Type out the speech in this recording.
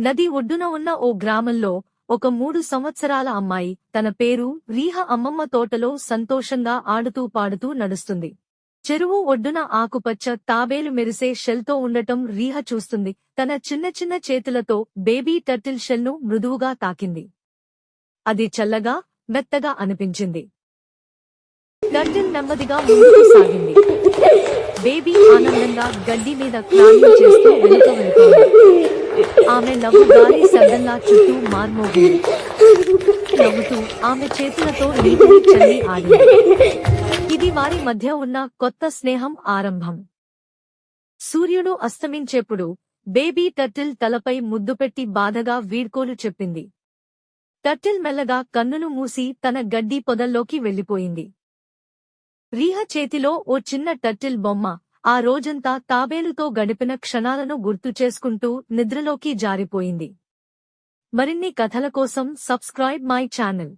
నది ఒడ్డున ఉన్న ఓ గ్రామంలో ఒక 3 సంవత్సరాల అమ్మాయి, తన పేరు రీహ, అమ్మమ్మ తోటలో సంతోషంగా ఆడుతూ పాడుతూ నడుస్తుంది. చెరువు ఒడ్డున ఆకుపచ్చ తాబేలు మెరిసే షెల్తో ఉండటం రీహ చూస్తుంది. తన చిన్న చిన్న చేతులతో బేబీ టర్టిల్ షెల్ను మృదువుగా తాకింది. అది చల్లగా, మెత్తగా అనిపించింది. టర్టిల్ నెమ్మదిగా ముందుకు సాగింది. బేబీ ఆనందంగా గడ్డి మీద క్రాలింగ్ చేస్తూ వెనుక వెళుతోంది. ఆమె నవ్వు గాలి శబ్దంలా చుట్టూ మార్మోగింది. నవ్వుతూ ఆమె చేతులతో నీటిని చల్లి ఆడింది. ఇది వారి మధ్య ఉన్న కొత్త స్నేహం ఆరంభం. సూర్యుడు అస్తమించేప్పుడు బేబీ టర్టిల్ తలపై ముద్దుపెట్టి బాధగా వీడ్కోలు చెప్పింది. టర్టిల్ మెల్లగా కన్నులు మూసి తన గడ్డి పొదల్లోకి వెళ్లిపోయింది. రీహ చేతిలో ఓ చిన్న టర్టిల్ బొమ్మ ఆ రోజంతా తాబేలుతో గడిపిన క్షణాలను గుర్తుచేసుకుంటూ నిద్రలోకి జారిపోయింది. మరిన్ని కథల కోసం సబ్స్క్రైబ్ మై ఛానల్.